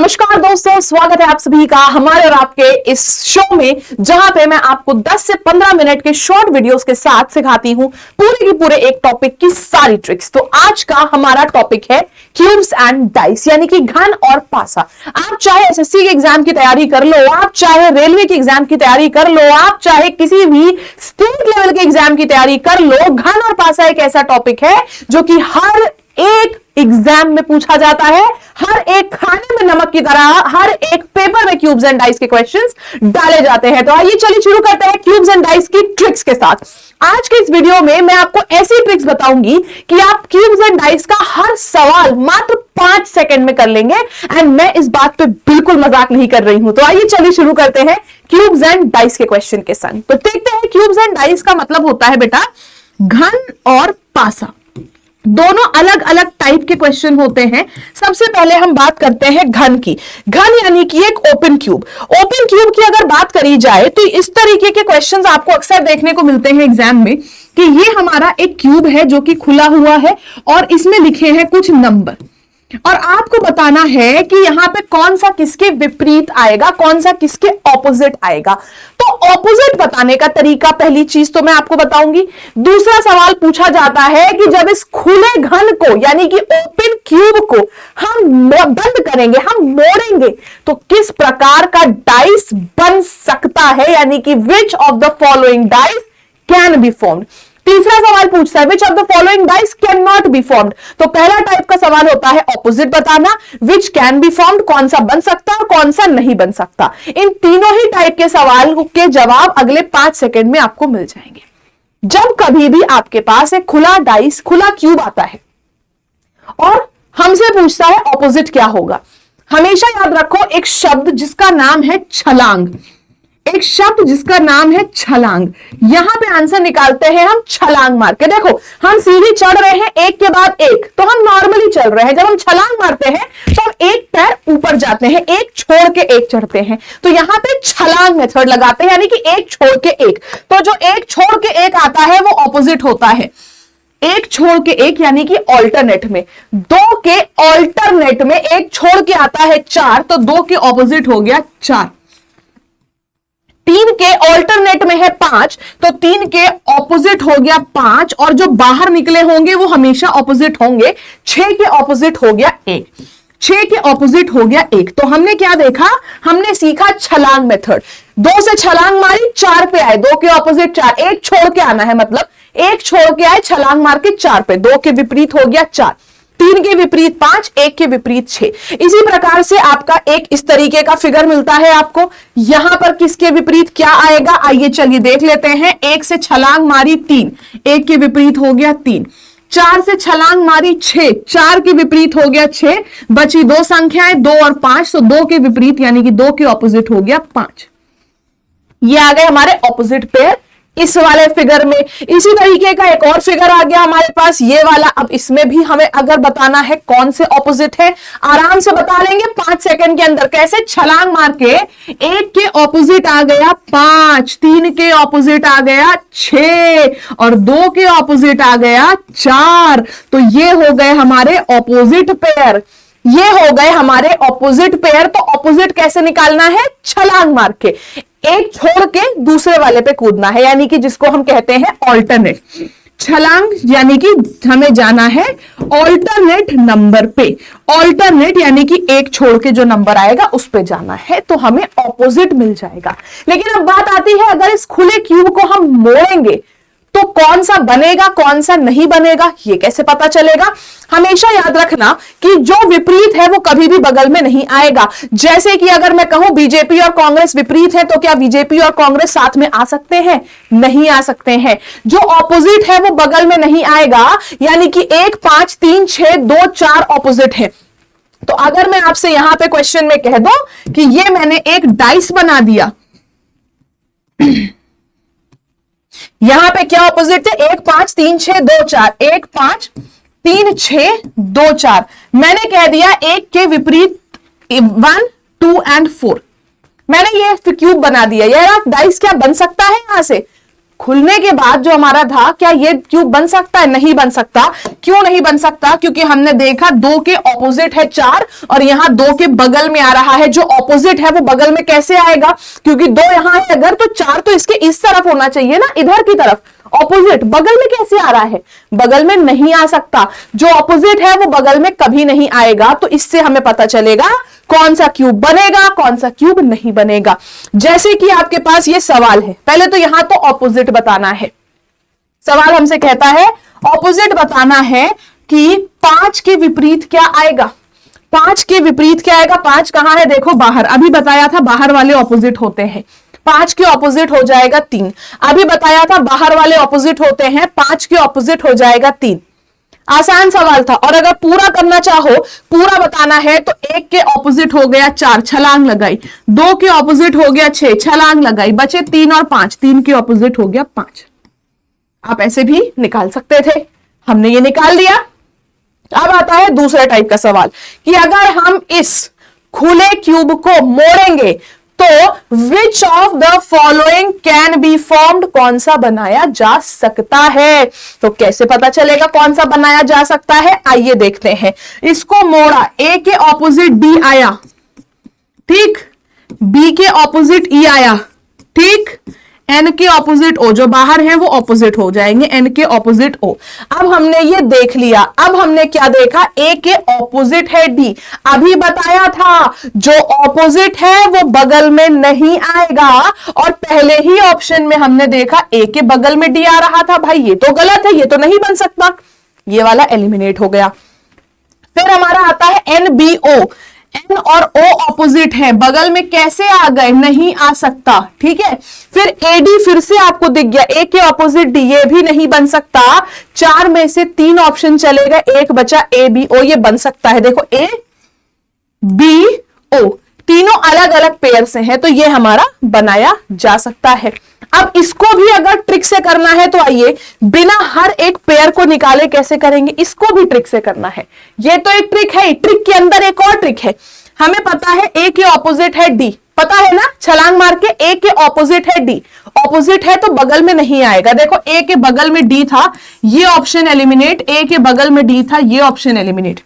नमस्कार दोस्तों, स्वागत है आप सभी का हमारे और आपके इस शो में, जहां पे मैं आपको 10 से 15 मिनट के शॉर्ट वीडियोस के साथ सिखाती हूं पूरे की पूरे एक टॉपिक की सारी ट्रिक्स। तो आज का हमारा टॉपिक है क्यूब्स एंड डाइस, यानी कि घन और पासा। आप चाहे एसएससी के एग्जाम की तैयारी कर लो, आप चाहे रेलवे के एग्जाम की तैयारी कर लो, आप चाहे किसी भी स्टेट लेवल के एग्जाम की तैयारी कर लो, घन और पासा एक ऐसा टॉपिक है जो कि हर एक एग्जाम में पूछा जाता है। हर एक खाने में नमक की तरह हर एक पेपर में क्यूब्स एंड डाइस के क्वेश्चंस डाले जाते हैं। तो आइए चलिए शुरू करते हैं क्यूब्स एंड डाइस की ट्रिक्स के साथ। आज के इस वीडियो में मैं आपको ऐसी ट्रिक्स बताऊंगी कि आप क्यूब्स एंड डाइस का हर सवाल मात्र 5 सेकंड में कर लेंगे। एंड मैं इस बात पे बिल्कुल मजाक नहीं कर रही हूं। तो आइए चलिए शुरू करते हैं क्यूब्स एंड डाइस के क्वेश्चन के संग। तो देखते हैं क्यूब्स एंड डाइस का मतलब होता है बेटा घन और पासा। दोनों अलग अलग टाइप के क्वेश्चन होते हैं। सबसे पहले हम बात करते हैं घन की। घन यानी कि एक ओपन क्यूब। ओपन क्यूब की अगर बात करी जाए तो इस तरीके के क्वेश्चंस आपको अक्सर देखने को मिलते हैं एग्जाम में कि ये हमारा एक क्यूब है जो कि खुला हुआ है और इसमें लिखे हैं कुछ नंबर, और आपको बताना है कि यहां पे कौन सा किसके विपरीत आएगा, कौन सा किसके ऑपोजिट आएगा। तो ऑपोजिट बताने का तरीका पहली चीज तो मैं आपको बताऊंगी। दूसरा सवाल पूछा जाता है कि जब इस खुले घन को यानी कि ओपन क्यूब को हम बंद करेंगे, हम मोड़ेंगे, तो किस प्रकार का डाइस बन सकता है, यानी कि which of the following dice can be formed. तीसरा सवाल पूछता है which of the following dice can not be formed. तो पहला टाइप का सवाल होता है ऑपोजिट बताना, विच कैन बी फॉर्म्ड, कौन सा बन सकता है कौन सा नहीं बन सकता। इन तीनों ही टाइप के सवाल के जवाब अगले 5 सेकंड में आपको मिल जाएंगे। जब कभी भी आपके पास एक खुला डाइस, खुला क्यूब आता है और हमसे पूछता है ऑपोजिट क्या होगा, हमेशा याद रखो एक शब्द जिसका नाम है छलांग, एक शब्द जिसका नाम है छलांग। यहां पे आंसर निकालते हैं हम छलांग मार के। देखो हम सीढ़ी चढ़ रहे हैं एक के बाद एक, तो हम नॉर्मली चल रहे हैं। जब हम छलांग मारते हैं तो हम एक पैर ऊपर जाते हैं, एक छोड़ के एक चढ़ते हैं। तो यहां पे छलांग मेथड लगाते हैं, यानी कि एक छोड़ के एक। तो जो एक छोड़ के एक आता है वो ऑपोजिट होता है। एक छोड़ के एक यानी कि ऑल्टरनेट में, दो के ऑल्टरनेट में एक छोड़ के आता है 4, तो 2 के ऑपोजिट हो गया 4। 3 के ऑल्टरनेट में है 5, तो 3 के ऑपोजिट हो गया 5, और जो बाहर निकले होंगे वो हमेशा ऑपोजिट होंगे। 6 के ऑपोजिट हो गया 1, 6 के ऑपोजिट हो गया 1। तो हमने क्या देखा, हमने सीखा छलांग मेथड। 2 से छलांग मारी 4 पे आए, 2 के ऑपोजिट 4, एक छोड़ के आना है, मतलब एक छोड़ के आए छलांग मार के 4 पे, 2 के विपरीत हो गया 4, 3 के विपरीत 5, 1 के विपरीत 6। इसी प्रकार से आपका एक इस तरीके का फिगर मिलता है आपको। यहां पर किसके विपरीत क्या आएगा, आइए चलिए देख लेते हैं। 1 से छलांग मारी 3, 1 के विपरीत हो गया 3। 4 से छलांग मारी 6, 4 के विपरीत हो गया 6। बची 2 संख्याएं, 2 और 5, तो 2 के विपरीत यानी कि 2 के ऑपोजिट हो गया 5। ये आ गए हमारे ऑपोजिट पेयर इस वाले फिगर में। इसी तरीके का एक और फिगर आ गया हमारे पास, ये वाला। अब इसमें भी हमें अगर बताना है कौन से ऑपोजिट है, आराम से बता लेंगे 5 सेकंड के अंदर। कैसे, छलांग मार के 1 के ऑपोजिट आ गया 5, 3 के ऑपोजिट आ गया 6 और 2 के ऑपोजिट आ गया 4। तो ये हो गए हमारे ऑपोजिट पेयर, ये हो गए हमारे ऑपोजिट पेयर। तो ऑपोजिट कैसे निकालना है, छलांग मार के एक छोड़ के दूसरे वाले पे कूदना है, यानी कि जिसको हम कहते हैं ऑल्टरनेट। छलांग यानी कि हमें जाना है ऑल्टरनेट नंबर पे, ऑल्टरनेट यानी कि एक छोड़ के जो नंबर आएगा उस पे जाना है, तो हमें ऑपोजिट मिल जाएगा। लेकिन अब बात आती है, अगर इस खुले क्यूब को हम मोड़ेंगे तो कौन सा बनेगा कौन सा नहीं बनेगा, ये कैसे पता चलेगा। हमेशा याद रखना कि जो विपरीत है वो कभी भी बगल में नहीं आएगा। जैसे कि अगर मैं कहूं बीजेपी और कांग्रेस विपरीत है, तो क्या बीजेपी और कांग्रेस साथ में आ सकते हैं, नहीं आ सकते हैं। जो ऑपोजिट है वो बगल में नहीं आएगा, यानी कि 1, 5, 3, 6, 2, 4 ऑपोजिट है। तो अगर मैं आपसे यहां पे क्वेश्चन में कह दो कि ये मैंने एक डाइस बना दिया, यहां पे क्या ऑपोजिट है, 1, 5, 3, 6, 2, 4, 1, 5, 3, 6, 2, 4। मैंने कह दिया 1 के विपरीत 1, 2 एंड 4। मैंने ये क्यूब बना दिया। यार डाइस क्या बन सकता है यहां से, खुलने के बाद जो हमारा था, क्या ये क्यूब बन सकता है? नहीं बन सकता। क्यों नहीं बन सकता? क्योंकि हमने देखा 2 के ऑपोजिट है 4 और यहां 2 के बगल में आ रहा है। जो ऑपोजिट है वो बगल में कैसे आएगा? क्योंकि 2 यहां है अगर, तो 4 तो इसके इस तरफ होना चाहिए ना, इधर की तरफ। ऑपोजिट बगल में कैसे आ रहा है? बगल में नहीं आ सकता। जो ऑपोजिट है वो बगल में कभी नहीं आएगा। तो इससे हमें पता चलेगा कौन सा क्यूब बनेगा, कौन सा क्यूब नहीं बनेगा। जैसे कि आपके पास ये सवाल है, पहले तो यहां तो ऑपोजिट बताना है। सवाल हमसे कहता है ऑपोजिट बताना है कि 5 के विपरीत क्या आएगा। 5 के विपरीत क्या आएगा? 5 कहां है? देखो बाहर, अभी बताया था बाहर वाले ऑपोजिट होते हैं। 5 के ऑपोजिट हो जाएगा 3। अभी बताया था बाहर वाले ऑपोजिट होते हैं, 5 के ऑपोजिट हो जाएगा 3। आसान सवाल था। और अगर पूरा करना चाहो, पूरा बताना है, तो 1 के ऑपोजिट हो गया 4, छलांग लगाई। 2 के ऑपोजिट हो गया 6, छलांग लगाई। बचे 3 और 5, 3 के ऑपोजिट हो गया 5। आप ऐसे भी निकाल सकते थे, हमने ये निकाल लिया। अब आता है दूसरे टाइप का सवाल कि अगर हम इस खुले क्यूब को मोड़ेंगे तो which of the following can be formed, कौन सा बनाया जा सकता है। तो कैसे पता चलेगा कौन सा बनाया जा सकता है? आइए देखते हैं। इसको मोड़ा, ए के ऑपोजिट डी आया, ठीक, बी के ऑपोजिट ई आया, ठीक, एन के ऑपोजिट ओ, जो बाहर है वो ऑपोजिट हो जाएंगे, एन के ऑपोजिट ओ। अब हमने ये देख लिया। अब हमने क्या देखा? ए के ऑपोजिट है डी। अभी बताया था जो ऑपोजिट है वो बगल में नहीं आएगा, और पहले ही ऑप्शन में हमने देखा ए के बगल में डी आ रहा था। भाई ये तो गलत है, ये तो नहीं बन सकता, ये वाला एलिमिनेट हो गया। फिर हमारा आता है एन बी ओ। एन और ओ ऑपोजिट है, बगल में कैसे आ गए? नहीं आ सकता, ठीक है। फिर एडी फिर से आपको दिख गया, ए के ऑपोजिट डी, ये भी नहीं बन सकता। 4 में से 3 ऑप्शन चलेगा, एक बचा ए बी ओ, ये बन सकता है। देखो ए बी ओ तीनों अलग अलग पेयर से हैं, तो ये हमारा बनाया जा सकता है। अब इसको भी अगर ट्रिक से करना है तो आइए बिना हर एक पेयर को निकाले कैसे करेंगे, इसको भी ट्रिक से करना है। ये तो एक ट्रिक है, ट्रिक के अंदर एक और ट्रिक है। हमें पता है ए के ऑपोजिट है डी, पता है ना, छलांग मार के ए के ऑपोजिट है डी। ऑपोजिट है तो बगल में नहीं आएगा। देखो ए के बगल में डी था, ये ऑप्शन एलिमिनेट, ए के बगल में डी था, ये ऑप्शन एलिमिनेट,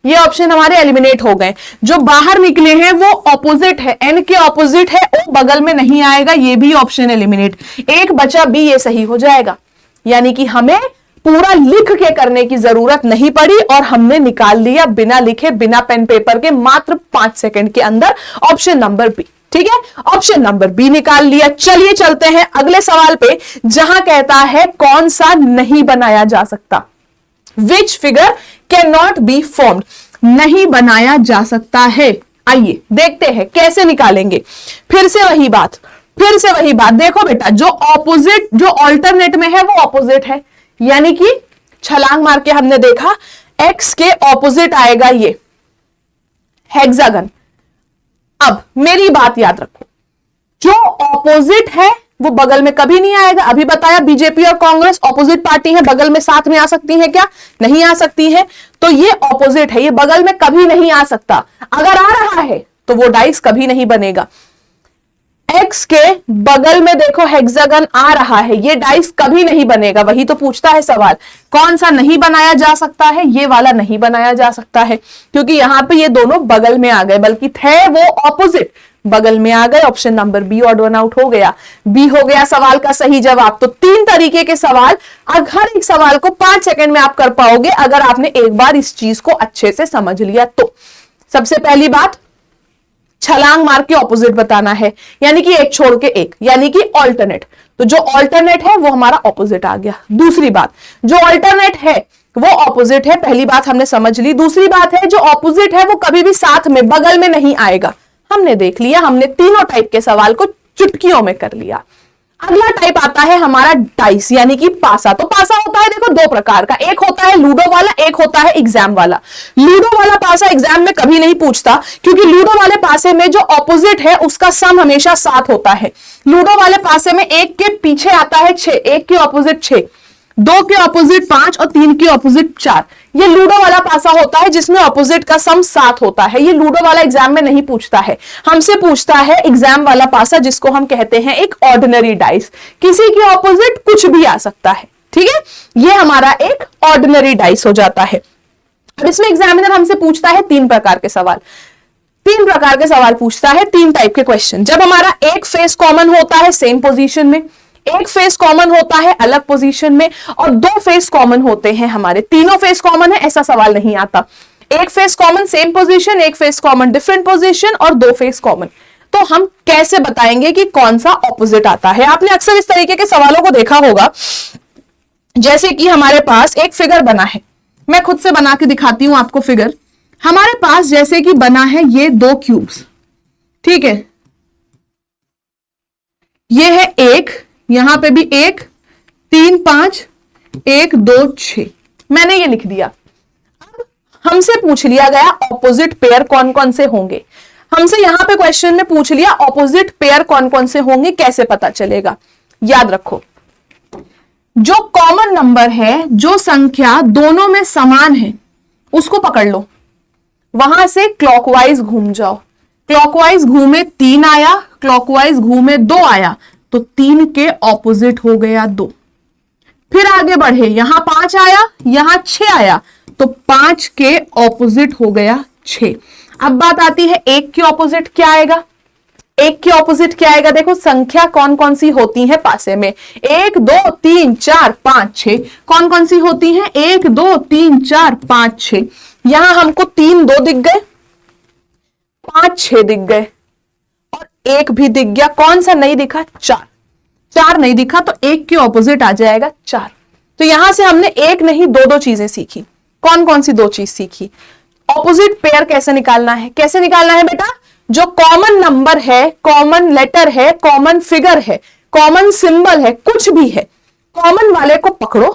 ये ऑप्शन हमारे एलिमिनेट हो गए। जो बाहर निकले हैं वो ऑपोजिट है, एन के ऑपोजिट है, ओ बगल में नहीं आएगा, ये भी ऑप्शन एलिमिनेट। एक बचा बी, ये सही हो जाएगा। यानी कि हमें पूरा लिख के करने की जरूरत नहीं पड़ी और हमने निकाल लिया बिना लिखे, बिना पेन पेपर के, मात्र 5 सेकंड के अंदर ऑप्शन नंबर बी। ठीक है, ऑप्शन नंबर बी निकाल लिया। चलिए चलते हैं अगले सवाल पे, जहां कहता है कौन सा नहीं बनाया जा सकता। Which figure cannot be formed, नहीं बनाया जा सकता है। आइए देखते हैं कैसे निकालेंगे। फिर से वही बात, देखो बेटा, जो ऑपोजिट, जो ऑल्टरनेट में है वो ऑपोजिट है, यानी कि छलांग मार के हमने देखा एक्स के ऑपोजिट आएगा ये हेक्सागन। अब मेरी बात याद रखो, जो ऑपोजिट है वो बगल में कभी नहीं आएगा। अभी बताया बीजेपी और कांग्रेस ऑपोजिट पार्टी है, बगल में साथ में आ सकती है क्या? नहीं आ सकती है। तो ये ऑपोजिट है, ये बगल में कभी नहीं आ सकता। अगर आ रहा है तो वो डाइस कभी नहीं बनेगा। एक्स के बगल में देखो हेक्सागन आ रहा है, ये डाइस कभी नहीं बनेगा। वही तो पूछता है सवाल, कौन सा नहीं बनाया जा सकता है? ये वाला नहीं बनाया जा सकता है, क्योंकि यहां पे ये दोनों बगल में आ गए, बल्कि थे वो ऑपोजिट, बगल में आ गए। Option number B odd one out हो गया, बी हो गया सवाल का सही जवाब। तो 3 तरीके के सवाल, हर एक सवाल को 5 सेकंड में आप कर पाओगे अगर आपने एक बार इस चीज को अच्छे से समझ लिया तो। सबसे पहली बात, छलांग मार के ऑपोजिट बताना है, यानी कि एक छोड़ के एक, यानी कि ऑल्टरनेट। तो जो ऑल्टरनेट है वो हमारा ऑपोजिट आ गया। दूसरी बात, जो ऑल्टरनेट है वो ऑपोजिट है, पहली बात हमने समझ ली। दूसरी बात है, जो ऑपोजिट है वो कभी भी साथ में, बगल में नहीं आएगा। हमने देख लिया, हमने तीनों टाइप के सवाल को चुटकियों में कर लिया। अगला टाइप आता है हमारा डाइस, यानी कि पासा। तो पासा होता है देखो 2 प्रकार का, एक होता है लूडो वाला, एक होता है एग्जाम वाला। लूडो वाला पासा एग्जाम में कभी नहीं पूछता, क्योंकि लूडो वाले पासे में जो ऑपोजिट है उसका सम हमेशा 7 होता है। लूडो वाले पासे में एक के पीछे आता है 6, एक के ऑपोजिट 6। 2 के ऑपोजिट 5 और 3 के ऑपोजिट 4। ये लूडो वाला पासा होता है जिसमें ऑपोजिट का सम 7 होता है। ये लूडो वाला एग्जाम में नहीं पूछता है, हमसे पूछता है एग्जाम वाला पासा जिसको हम कहते हैं एक ऑर्डिनरी डाइस। किसी के ऑपोजिट कुछ भी आ सकता है, ठीक है, ये हमारा एक ऑर्डिनरी डाइस हो जाता है। इसमें एग्जामिनर हमसे पूछता है 3 प्रकार के सवाल। 3 प्रकार के सवाल पूछता है, 3 टाइप के क्वेश्चन। जब हमारा एक फेस कॉमन होता है सेम पोजीशन में, एक फेस कॉमन होता है अलग पोजीशन में, और 2 फेस कॉमन होते हैं हमारे, तीनों फेस कॉमन है ऐसा सवाल नहीं आता। एक फेस कॉमन सेम पोजीशन, एक फेस कॉमन डिफरेंट पोजीशन, और 2 फेस कॉमन। तो हम कैसे बताएंगे कि कौन सा ऑपोजिट आता है? आपने अक्सर इस तरीके के सवालों को देखा होगा, जैसे कि हमारे पास एक फिगर बना है, मैं खुद से बना के दिखाती हूं आपको फिगर। हमारे पास जैसे कि बना है ये 2 क्यूब्स, ठीक है, ये है 1, यहां पे भी 1, 3 5, 1 2 6, मैंने ये लिख दिया। अब हमसे पूछ लिया गया ऑपोजिट पेयर कौन कौन से होंगे। हमसे यहां पे क्वेश्चन में पूछ लिया ऑपोजिट पेयर कौन कौन से होंगे, कैसे पता चलेगा? याद रखो, जो कॉमन नंबर है, जो संख्या दोनों में समान है, उसको पकड़ लो, वहां से क्लॉकवाइज घूम जाओ। क्लॉकवाइज घूमे 3 आया, क्लॉकवाइज घूमे 2 आया, तो 3 के ऑपोजिट हो गया 2। फिर आगे बढ़े, यहां 5 आया, यहां 6 आया, तो 5 के ऑपोजिट हो गया 6। अब बात आती है 1 के ऑपोजिट क्या आएगा? 1 के ऑपोजिट क्या आएगा? देखो संख्या कौन कौन सी होती है पासे में, 1 2 3 4 5 6, कौन कौन सी होती है? 1 2 3 4 5 6। यहां हमको 3 2 दिख गए, 5 6 दिख गए, और 1 भी दिख गया। कौन सा नहीं दिखा? 4। 4 नहीं दिखा, तो 1 के ऑपोजिट आ जाएगा 4। तो यहां से हमने एक नहीं 2 चीजें सीखी। कौन कौन सी 2 चीज सीखी? ऑपोजिट पेयर कैसे निकालना है। कैसे निकालना है बेटा? जो कॉमन नंबर है, कॉमन लेटर है, कॉमन फिगर है, कॉमन सिंबल है, कुछ भी है, कॉमन वाले को पकड़ो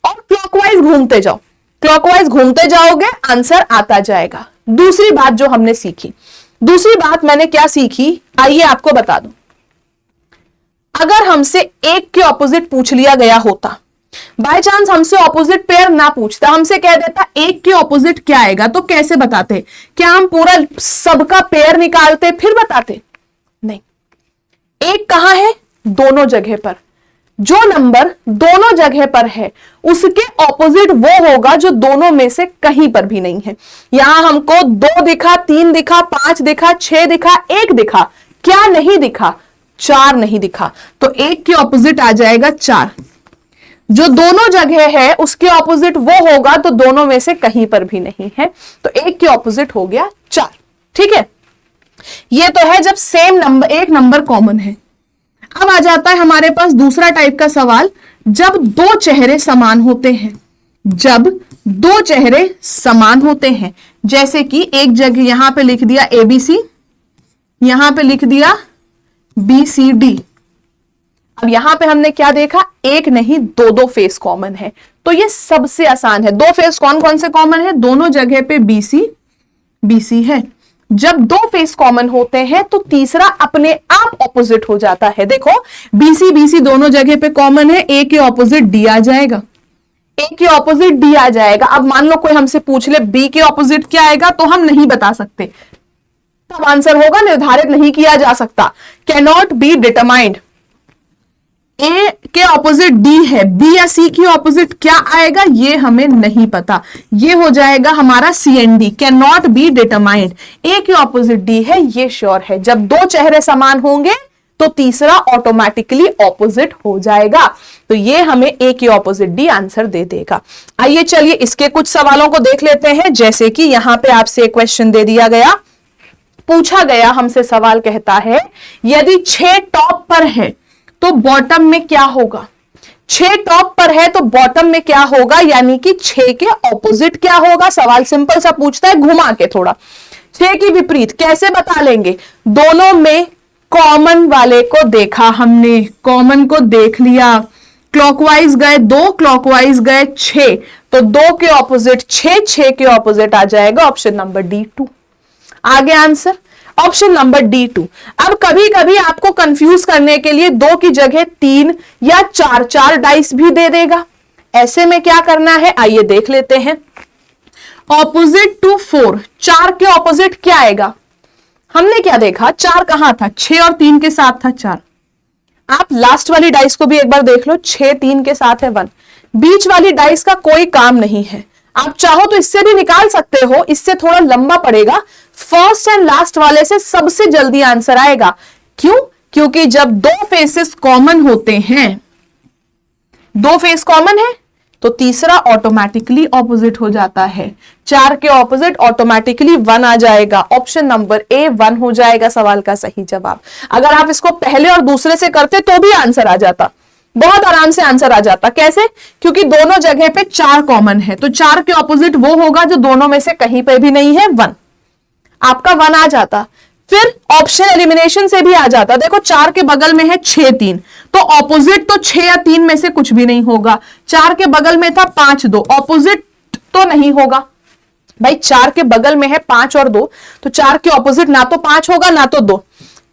और क्लॉकवाइज घूमते जाओ। क्लॉकवाइज घूमते जाओगे, आंसर आता जाएगा। दूसरी बात जो हमने सीखी, दूसरी बात मैंने क्या सीखी, आइए आपको बता दूं। अगर हमसे 1 के ऑपोजिट पूछ लिया गया होता, बाय चांस हमसे ऑपोजिट पेयर ना पूछता, हमसे कह देता 1 के ऑपोजिट क्या आएगा, तो कैसे बताते? क्या हम पूरा सबका पेयर निकालते फिर बताते? नहीं। 1 कहां है? दोनों जगह पर। जो नंबर दोनों जगह पर है उसके ऑपोजिट वो होगा जो दोनों में से कहीं पर भी नहीं है। यहां हमको 2 दिखा, 3 दिखा, 5 दिखा, 6 दिखा, 1 दिखा, क्या नहीं दिखा? 4 नहीं दिखा। तो 1 के ऑपोजिट आ जाएगा 4। जो दोनों जगह है उसके ऑपोजिट वो होगा तो दोनों में से कहीं पर भी नहीं है, तो 1 के ऑपोजिट हो गया 4। ठीक है, ये तो है जब सेम नंबर, एक नंबर कॉमन है। अब आ जाता है हमारे पास दूसरा टाइप का सवाल, जब 2 चेहरे समान होते हैं। जब 2 चेहरे समान होते हैं, जैसे कि एक जगह यहां पे लिख दिया ABC, यहां पे लिख दिया BCD। अब यहां पे हमने क्या देखा, एक नहीं 2 फेस कॉमन है, तो ये सबसे आसान है। 2 फेस कौन कौन से कॉमन है? दोनों जगह पे BC है। जब 2 फेस कॉमन होते हैं तो तीसरा अपने आप ऑपोजिट हो जाता है। देखो BC दोनों जगह पे कॉमन है, A के ऑपोजिट D आ जाएगा, A के ऑपोजिट D आ जाएगा। अब मान लो कोई हमसे पूछ ले B के ऑपोजिट क्या आएगा, तो हम नहीं बता सकते, तब आंसर होगा निर्धारित नहीं किया जा सकता, can not be determined. A के ऑपोजिट D है, B या C के ऑपोजिट क्या आएगा ये हमें नहीं पता, ये हो जाएगा हमारा CND, can not be determined. A के ऑपोजिट D है, ये श्योर है। जब 2 चेहरे समान होंगे तो तीसरा ऑटोमेटिकली ऑपोजिट हो जाएगा, तो ये हमें A के ऑपोजिट D आंसर दे देगा। आइए चलिए इसके कुछ सवालों को देख लेते हैं। जैसे कि यहां पे आपसे एक क्वेश्चन दे दिया गया, पूछा गया हमसे सवाल, कहता है यदि 6 टॉप पर है तो बॉटम में क्या होगा। 6 टॉप पर है तो बॉटम में क्या होगा, यानी कि 6 के ऑपोजिट क्या होगा। सवाल सिंपल सा पूछता है, घुमा के थोड़ा। 6 की विपरीत कैसे बता लेंगे? दोनों में कॉमन वाले को देखा हमने, कॉमन को देख लिया, क्लॉकवाइज गए 2, क्लॉकवाइज गए 6, तो 2 के ऑपोजिट 6, 6 के ऑपोजिट आ जाएगा ऑप्शन नंबर D2। आगे आंसर ऑप्शन नंबर D2। अब कभी कभी आपको कंफ्यूज करने के लिए 2 की जगह 3 या 4 डाइस भी दे देगा। ऐसे में क्या करना है आइए देख लेते हैं। ऑपोजिट टू 4, 4 के ऑपोजिट क्या आएगा? हमने क्या देखा, 4 कहां था, 6 और 3 के साथ था 4। आप लास्ट वाली डाइस को भी एक बार देख लो, 6 3 के साथ है 1। बीच वाली डाइस का कोई काम नहीं है, आप चाहो तो इससे भी निकाल सकते हो, इससे थोड़ा लंबा पड़ेगा। फर्स्ट एंड लास्ट वाले से सबसे जल्दी आंसर आएगा। क्यों? क्योंकि जब दो फेसेस कॉमन होते हैं, दो फेस कॉमन है तो तीसरा ऑटोमेटिकली ऑपोजिट हो जाता है। 4 के ऑपोजिट ऑटोमेटिकली 1 आ जाएगा। ऑप्शन नंबर ए 1 हो जाएगा सवाल का सही जवाब। अगर आप इसको पहले और दूसरे से करते तो भी आंसर आ जाता, बहुत आराम से आंसर आ जाता। कैसे? क्योंकि दोनों जगह पे 4 कॉमन है, तो 4 के ऑपोजिट वो होगा जो दोनों में से कहीं पे भी नहीं है, 1। आपका 1 आ जाता। फिर ऑप्शन एलिमिनेशन से भी आ जाता। देखो 4 के बगल में है 6 3, तो ऑपोजिट तो 6 या 3 में से कुछ भी नहीं होगा। 4 के बगल में था 5 2, ऑपोजिट तो नहीं होगा भाई। 4 के बगल में है 5 और 2, तो 4 के ऑपोजिट ना तो 5 होगा ना तो 2।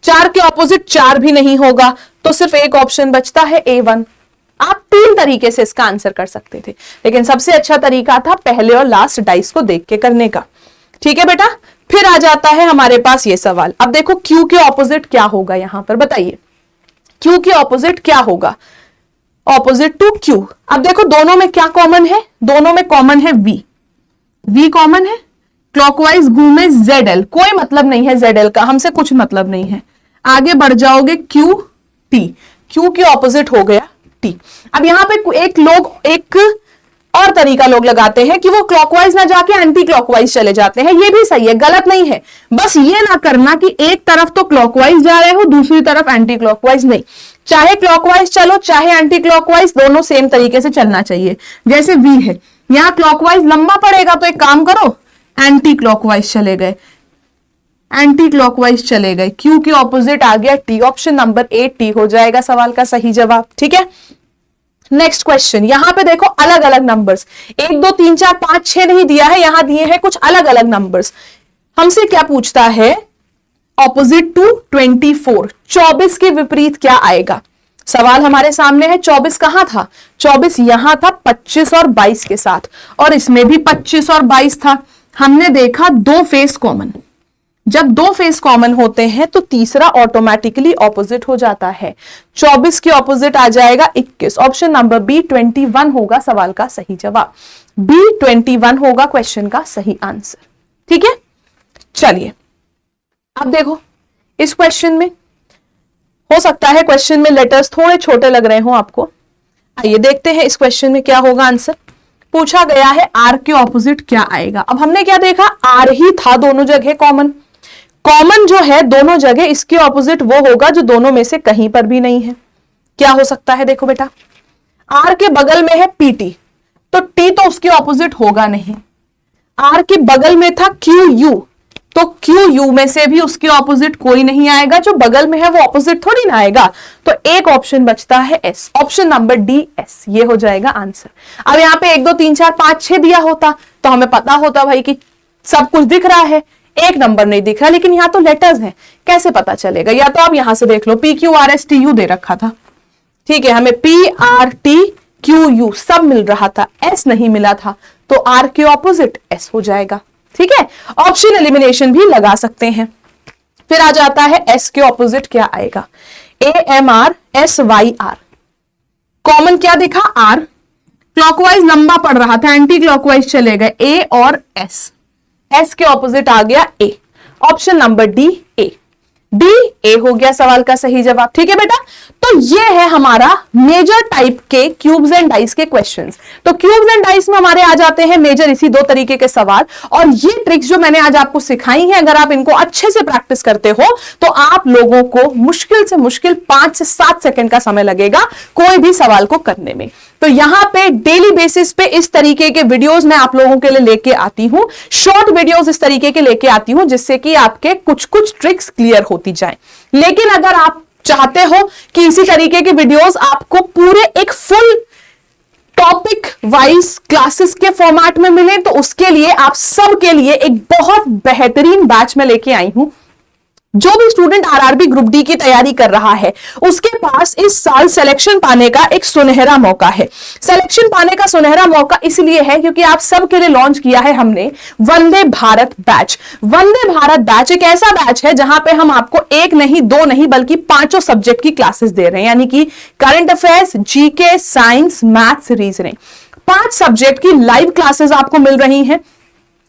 4 के ऑपोजिट 4 भी नहीं होगा, तो सिर्फ एक ऑप्शन बचता है A1। आप 3 तरीके से इसका आंसर कर सकते थे, लेकिन सबसे अच्छा तरीका था पहले और लास्ट डाइस को देख के करने का। ठीक है बेटा, फिर आ जाता है हमारे पास ये सवाल। अब देखो Q के ऑपोजिट क्या होगा, यहां पर बताइए Q के ऑपोजिट क्या होगा? Opposite to Q। अब देखो दोनों में क्या कॉमन है? दोनों में कॉमन है V। V कॉमन है, क्लॉकवाइज घूमे ZL, कोई मतलब नहीं है ZL का, हमसे कुछ मतलब नहीं है। आगे बढ़ जाओगे Q T, Q के ऑपोजिट हो गया T। अब यहां पे एक और तरीका लोग लगाते हैं कि वो क्लॉकवाइज ना जाके एंटी क्लॉकवाइज चले जाते हैं। ये भी सही है, गलत नहीं है, बस ये ना करना कि एक तरफ तो क्लॉकवाइज जा रहे हो दूसरी तरफ एंटी क्लॉकवाइज नहीं। चाहे क्लॉकवाइज चलो चाहे एंटी क्लॉकवाइज, दोनों सेम तरीके से चलना चाहिए। जैसे V है, यहां क्लॉकवाइज लंबा पड़ेगा तो एक काम करो एंटी क्लॉकवाइज चले गए, एंटी क्लॉकवाइज चले गए। Q के ऑपोजिट आ गया T। Option number A T हो जाएगा सवाल का सही जवाब। ठीक है, नेक्स्ट क्वेश्चन। यहां पे देखो अलग अलग नंबर्स, 1 2 3 4 5 6 नहीं दिया है, यहां दिए हैं कुछ अलग अलग नंबर्स। हमसे क्या पूछता है? ऑपोजिट टू 24, 24 के विपरीत क्या आएगा? सवाल हमारे सामने है। 24 कहां था? 24 यहां था 25 और 22 के साथ, और इसमें भी 25 और 22 था। हमने देखा दो फेस कॉमन, जब दो फेस कॉमन होते हैं तो तीसरा ऑटोमेटिकली ऑपोजिट हो जाता है। 24 के ऑपोजिट आ जाएगा 21। ऑप्शन नंबर बी 21 होगा सवाल का सही जवाब। बी 21 होगा क्वेश्चन का सही आंसर। ठीक है, चलिए अब देखो इस क्वेश्चन में, हो सकता है क्वेश्चन में लेटर्स थोड़े छोटे लग रहे हो आपको। आइए देखते हैं इस क्वेश्चन में क्या होगा आंसर। पूछा गया है आर के ऑपोजिट क्या आएगा। अब हमने क्या देखा, आर ही था दोनों जगह कॉमन। कॉमन जो है दोनों जगह, इसके ऑपोजिट वो होगा जो दोनों में से कहीं पर भी नहीं है। क्या हो सकता है? देखो बेटा, आर के बगल में है पीटी, तो टी तो उसके ऑपोजिट होगा नहीं। आर के बगल में था क्यू यू, तो क्यू यू में से भी उसके ऑपोजिट कोई नहीं आएगा, जो बगल में है वो ऑपोजिट थोड़ी ना आएगा। तो एक ऑप्शन बचता है S. Option number D S, ये हो जाएगा आंसर। अब यहां पे 1 2 3 4 5 6 दिया होता तो हमें पता होता भाई कि सब कुछ दिख रहा है, एक नंबर नहीं दिख रहा, लेकिन यहां तो लेटर्स हैं, कैसे पता चलेगा? या तो आप यहां से देख लो, p q r s t u दे रखा था, ठीक है, हमें p r t q u सब मिल रहा था, एस नहीं मिला था, तो आर के ऑपोजिट एस हो जाएगा। ठीक है, ऑप्शन एलिमिनेशन भी लगा सकते हैं। फिर आ जाता है एस के ऑपोजिट क्या आएगा? A M R S Y R. Common क्या दिखा? आर। क्लॉकवाइज लंबा पड़ रहा था, एंटी क्लॉकवाइज चले गए, ए और एस। एस के ऑपोजिट आ गया a. Option number d a. D a हो गया सवाल का सही जवाब। ठीक है बेटा, तो ये है हमारा मेजर टाइप के क्यूब्स एंड डाइस के क्वेश्चंस। तो क्यूब्स एंड डाइस में हमारे आ जाते हैं मेजर इसी दो तरीके के सवाल, और ये ट्रिक्स जो मैंने आज आपको सिखाई है, अगर आप इनको अच्छे से प्रैक्टिस करते हो तो आप लोगों को मुश्किल से मुश्किल 5 से 7 सेकंड का समय लगेगा कोई भी सवाल को करने में। तो यहां पे डेली बेसिस पे इस तरीके के वीडियोस मैं आप लोगों के लिए लेके आती हूं, शॉर्ट वीडियोस इस तरीके के लेके आती हूं, जिससे कि आपके कुछ कुछ ट्रिक्स क्लियर होती जाएं। लेकिन अगर आप चाहते हो कि इसी तरीके के वीडियोस आपको पूरे एक फुल टॉपिक वाइज क्लासेस के फॉर्मेट में मिले, तो उसके लिए आप सबके लिए एक बहुत बेहतरीन बैच में लेके आई हूं, जो भी स्टूडेंट आरआरबी ग्रुप डी की तैयारी कर रहा है उसके पास इस साल सिलेक्शन पाने का एक सुनहरा मौका है। सिलेक्शन पाने का सुनहरा मौका इसलिए है क्योंकि आप सबके लिए लॉन्च किया है हमने वंदे भारत बैच। वंदे भारत बैच एक ऐसा बैच है जहां पे हम आपको एक नहीं, दो नहीं, बल्कि 5 सब्जेक्ट की क्लासेस दे रहे हैं, यानी कि current affairs, GK, science, maths, reasoning, 5 subject की लाइव क्लासेस आपको मिल रही हैं।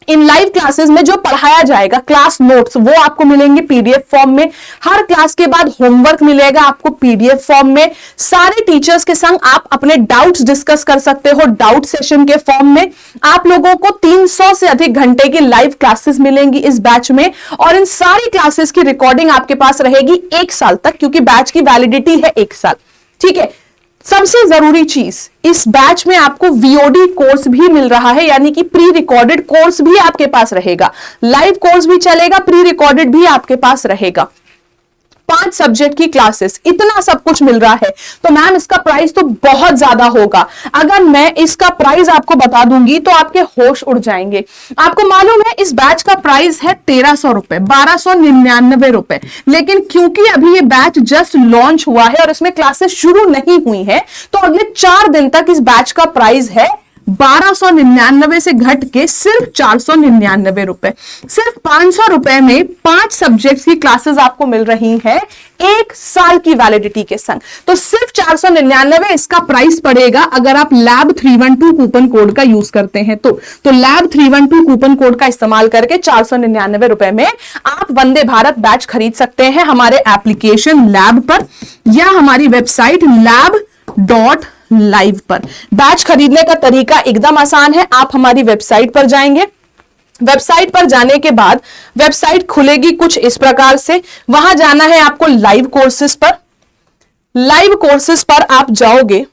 इन लाइव क्लासेस में जो पढ़ाया जाएगा, क्लास नोट्स वो आपको मिलेंगे पीडीएफ फॉर्म में। हर क्लास के बाद होमवर्क मिलेगा आपको पीडीएफ फॉर्म में। सारे टीचर्स के संग आप अपने डाउट्स डिस्कस कर सकते हो डाउट सेशन के फॉर्म में। आप लोगों को 300 से अधिक घंटे की लाइव क्लासेस मिलेंगी इस बैच में, और इन सारी क्लासेस की रिकॉर्डिंग आपके पास रहेगी 1 साल तक, क्योंकि बैच की वैलिडिटी है 1 साल। ठीक है, सबसे जरूरी चीज, इस बैच में आपको वीओडी कोर्स भी मिल रहा है, यानी कि प्री रिकॉर्डेड कोर्स भी आपके पास रहेगा। लाइव कोर्स भी चलेगा, प्री रिकॉर्डेड भी आपके पास रहेगा। 5 सब्जेक्ट की क्लासेस, इतना सब कुछ मिल रहा है, तो मैम इसका प्राइस तो बहुत ज्यादा होगा। अगर मैं इसका प्राइस आपको बता दूंगी तो आपके होश उड़ जाएंगे। आपको मालूम है इस बैच का प्राइस है 1300 रुपए, 1299 रुपए, लेकिन क्योंकि अभी ये बैच जस्ट लॉन्च हुआ है और इसमें क्लासेस शुरू नहीं हुई है, तो अगले 4 दिन तक इस बैच का प्राइस है 1299 से घट के सिर्फ 499 रुपए। सिर्फ 500 रुपए में 5 सब्जेक्ट्स की क्लासेस आपको मिल रही है 1 साल की वैलिडिटी के संग। तो सिर्फ 499 इसका प्राइस पड़ेगा अगर आप लैब 312 कूपन कोड का यूज करते हैं तो लैब 312 कूपन कोड का इस्तेमाल करके 499 रुपए में आप वंदे भारत बैच खरीद सकते हैं हमारे एप्लीकेशन लैब पर या हमारी वेबसाइट lab.live पर। बैच खरीदने का तरीका एकदम आसान है। आप हमारी वेबसाइट पर जाएंगे, वेबसाइट पर जाने के बाद वेबसाइट खुलेगी कुछ इस प्रकार से। वहां जाना है आपको लाइव कोर्सेज पर। लाइव कोर्सेज पर आप जाओगे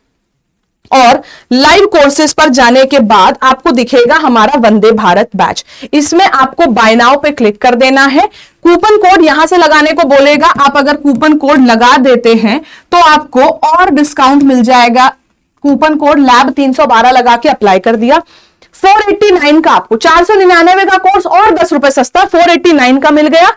और लाइव कोर्सेज पर जाने के बाद आपको दिखेगा हमारा वंदे भारत बैच। इसमें आपको बाय नाउ पे क्लिक कर देना है। कूपन कोड यहां से लगाने को बोलेगा। आप अगर कूपन कोड लगा देते हैं तो आपको और डिस्काउंट मिल जाएगा। कूपन कोड लैब 312 लगा के अप्लाई कर दिया, 489 का आपको 499 का कोर्स और 10 रुपए सस्ता 489 का मिल गया।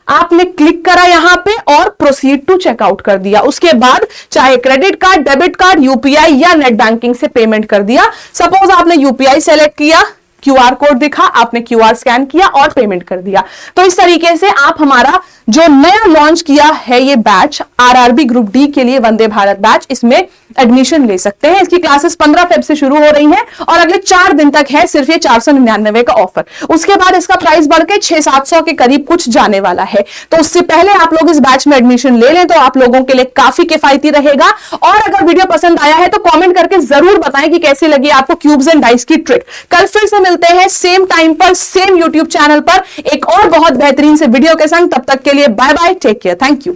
आपने क्लिक करा यहां पे और प्रोसीड टू चेकआउट कर दिया। उसके बाद चाहे credit card, debit card, UPI या नेट बैंकिंग से पेमेंट कर दिया। सपोज आपने यूपीआई सेलेक्ट किया, क्यूआर कोड दिखा, आपने क्यूआर स्कैन किया और पेमेंट कर दिया। तो इस तरीके से आप हमारा जो नया लॉन्च किया है ये बैच आरआरबी ग्रुप डी के लिए वंदे भारत बैच, इसमें एडमिशन ले सकते हैं। इसकी क्लासेस 15 फेब से शुरू हो रही हैं और अगले 4 दिन तक है सिर्फ ये 499 का ऑफर। उसके बाद इसका प्राइस बढ़ के 600-700 के करीब कुछ जाने वाला है। तो उससे पहले आप लोग इस बैच में एडमिशन ले लें तो आप लोगों के लिए काफी किफायती रहेगा। और अगर वीडियो पसंद आया है तो कॉमेंट करके जरूर बताएं कि कैसी लगी आपको क्यूब्स एंड डाइस की ट्रिक। कल फिर से मिलते हैं सेम टाइम पर, सेम यूट्यूब चैनल पर एक और बहुत बेहतरीन से वीडियो के संग। तब तक के लिए bye bye, take care, thank you.